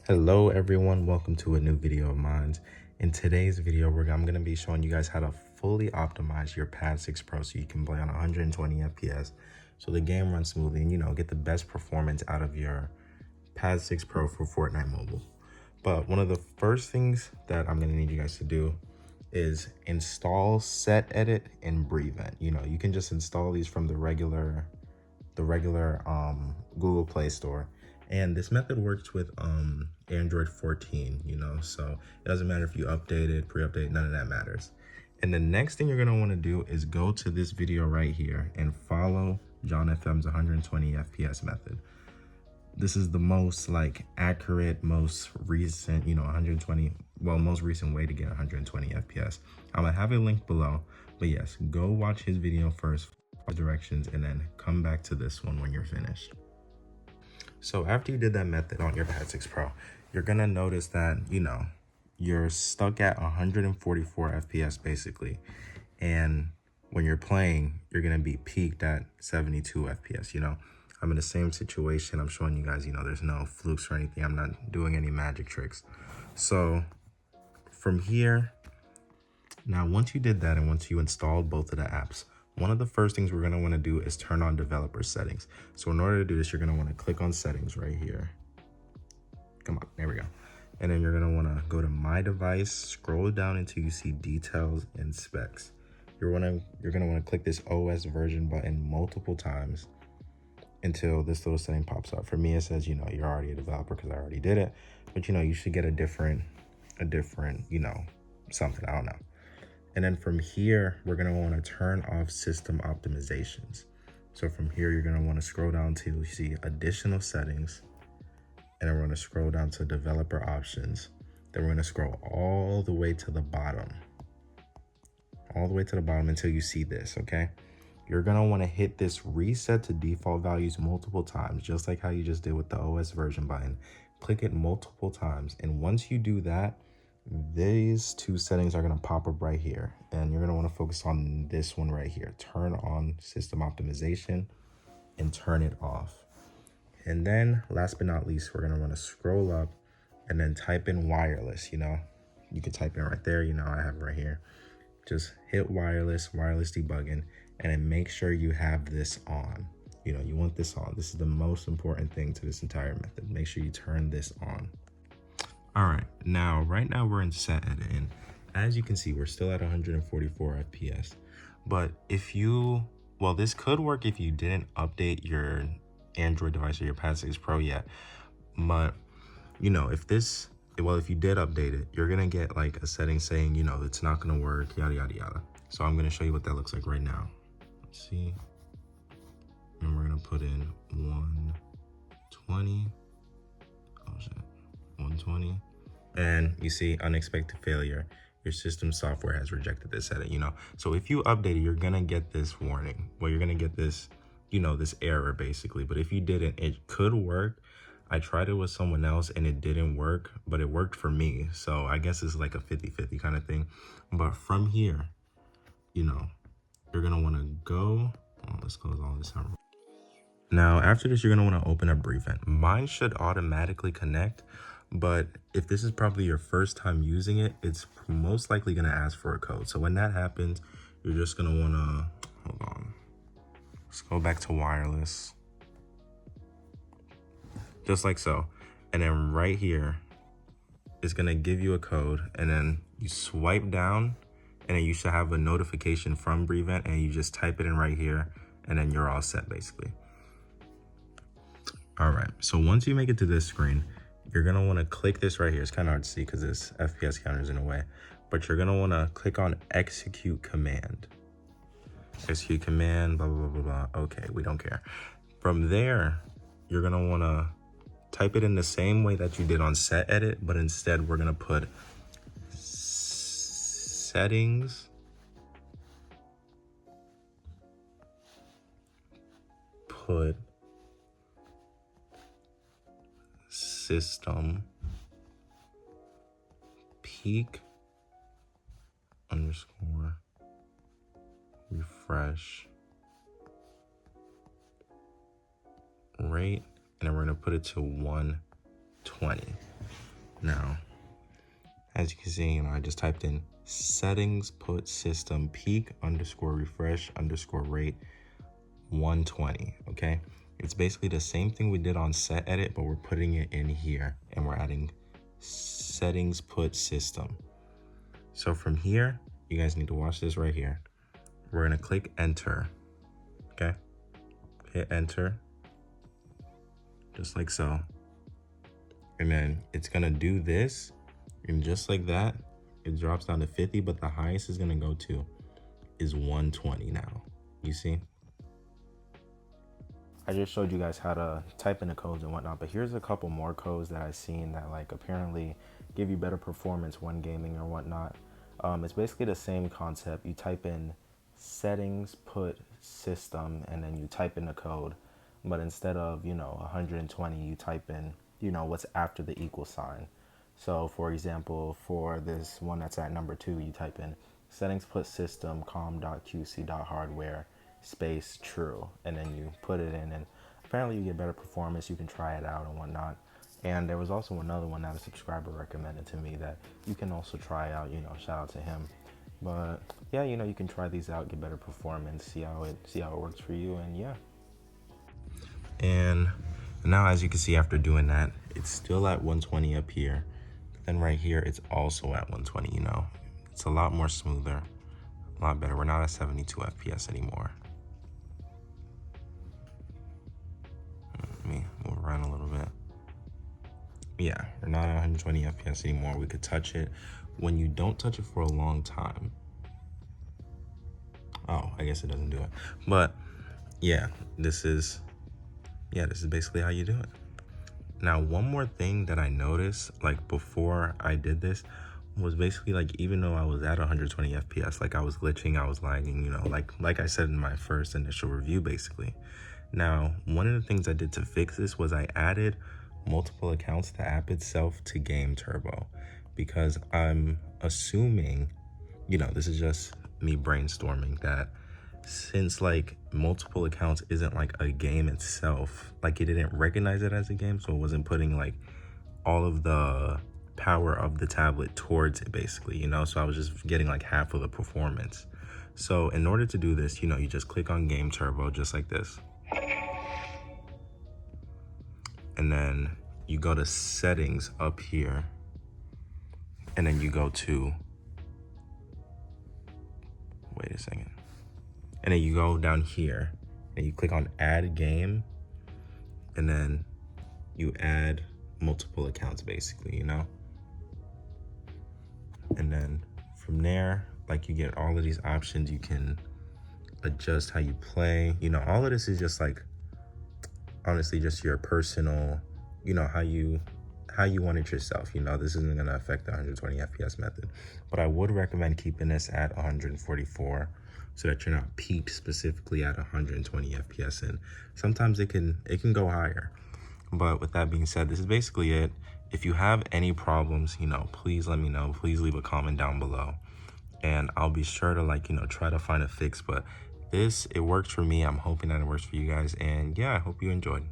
Hello everyone, welcome to a new video of mine. In today's video, I'm going to be showing you guys how to fully optimize your Pad 6 Pro so you can play on 120 FPS so the game runs smoothly and get the best performance out of your Pad 6 Pro for Fortnite Mobile. But one of the first things that I'm going to need you guys to do is install SetEdit and Brevent. You can just install these from the regular Google Play Store. And this method works with Android 14, so it doesn't matter if you update it, pre-update, none of that matters. And the next thing you're gonna wanna do is go to this video right here and follow JonFNM's 120 FPS method. This is the most accurate, most recent, 120, most recent way to get 120 FPS. I'm gonna have a link below, but yes, go watch his video first, follow directions, and then come back to this one when you're finished. So after you did that method on your Pad 6 Pro, you're gonna notice that, you're stuck at 144 FPS basically. And when you're playing, you're gonna be peaked at 72 FPS, I'm in the same situation. I'm showing you guys, there's no flukes or anything. I'm not doing any magic tricks. So from here, now once you did that and once you installed both of the apps, one of the first things we're gonna wanna do is turn on developer settings. So in order to do this, you're gonna wanna click on settings right here. Come on, there we go. And then you're gonna wanna go to my device, scroll down until you see details and specs. You're gonna wanna click this OS version button multiple times until this little setting pops up. For me, it says, you're already a developer because I already did it, but you should get a different, something, I don't know. And then from here, we're gonna wanna turn off system optimizations. So from here, you're gonna wanna scroll down till you see additional settings, and then we're gonna scroll down to developer options. Then we're gonna scroll all the way to the bottom. All the way to the bottom until you see this, okay? You're gonna wanna hit this reset to default values multiple times, just like how you just did with the OS version button. Click it multiple times, and once you do that, these two settings are gonna pop up right here, and you're gonna wanna focus on this one right here. Turn on system optimization and turn it off. And then last but not least, we're gonna wanna scroll up and then type in wireless, you can type in right there, I have it right here. Just hit wireless debugging, and then make sure you have this on. You want this on. This is the most important thing to this entire method. Make sure you turn this on. All right, right now we're in SetEdit, and as you can see, we're still at 144 FPS. But this could work if you didn't update your Android device or your Pad 6 Pro yet. But, if you did update it, you're gonna get a setting saying, it's not gonna work, yada, yada, yada. So I'm gonna show you what that looks like right now. Let's see. And we're gonna put in 120. Oh shit, 120. And you see unexpected failure. Your system software has rejected this setting, So if you update it, you're gonna get this warning. Well, you're gonna get this, this error basically. But if you didn't, it could work. I tried it with someone else and it didn't work, but it worked for me. So I guess it's like a 50-50 kind of thing. But from here, you're gonna wanna go, let's close all this out. Now, after this, you're gonna wanna open up Brevent. Mine should automatically connect, but if this is probably your first time using it, it's most likely gonna ask for a code. So when that happens, you're just gonna wanna, hold on. Let's go back to wireless. Just like so. And then right here, it's gonna give you a code, and then you swipe down, and then you should have a notification from Brevent, and you just type it in right here, and then you're all set basically. All right, so once you make it to this screen, you're gonna wanna click this right here. It's kind of hard to see because this FPS counter is in a way, but you're gonna wanna click on execute command. Execute command, blah, blah, blah, blah, blah. Okay, we don't care. From there, you're gonna wanna type it in the same way that you did on SetEdit, but instead we're gonna put settings, put system peak underscore refresh rate, and then we're gonna put it to 120. Now, as you can see, you know, I just typed in settings, put system peak underscore refresh underscore rate 120, okay? It's basically the same thing we did on SetEdit, but we're putting it in here and we're adding settings put system. So from here, you guys need to watch this right here. We're gonna click enter, okay? Hit enter, just like so. And then it's gonna do this, and just like that, it drops down to 50, but the highest is gonna go to is 120 now, you see? I just showed you guys how to type in the codes and whatnot, but here's a couple more codes that I've seen that like apparently give you better performance when gaming or whatnot. It's basically the same concept. You type in settings, put system, and then you type in the code. But instead of, you know, 120, you type in, you know, what's after the equal sign. So for example, for this one that's at number 2, you type in settings put system com.qc.hardware space true, and then you put it in, and apparently you get better performance. You can try it out and whatnot. And there was also another one that a subscriber recommended to me that you can also try out, you know, shout out to him. But yeah, you know, you can try these out, get better performance, see how it works for you, and yeah. And now, as you can see, after doing that, it's still at 120 up here. Then right here, it's also at 120, you know. It's a lot more smoother, a lot better. We're not at 72 FPS anymore. Let me move around a little bit. Yeah, we're not at 120 FPS anymore. We could touch it. When you don't touch it for a long time, oh, I guess it doesn't do it. But yeah, this is basically how you do it. Now, one more thing that I noticed, like before I did this, was basically like, even though I was at 120 FPS, like I was glitching, I was lagging, you know, like I said in my first initial review, basically. Now, one of the things I did to fix this was I added multiple accounts to the app itself to Game Turbo, because I'm assuming, you know, this is just me brainstorming, that since like multiple accounts isn't like a game itself, like it didn't recognize it as a game, so it wasn't putting like all of the power of the tablet towards it, basically, you know, so I was just getting like half of the performance. So in order to do this, you know, you just click on Game Turbo just like this, and then you go to settings up here, and then you go to, wait a second, and then you go down here and you click on add game, and then you add multiple accounts, basically, you know. And then from there, like, you get all of these options. You can adjust how you play, you know. All of this is just like, honestly, just your personal, you know, how you want it yourself, you know. This isn't going to affect the 120 FPS method, but I would recommend keeping this at 144 so that you're not peaked specifically at 120 FPS. And sometimes it can go higher. But with that being said, this is basically it. If you have any problems, you know, please let me know. Please leave a comment down below, and I'll be sure to, like, you know, try to find a fix. But it works for me. I'm hoping that it works for you guys. And yeah, I hope you enjoyed.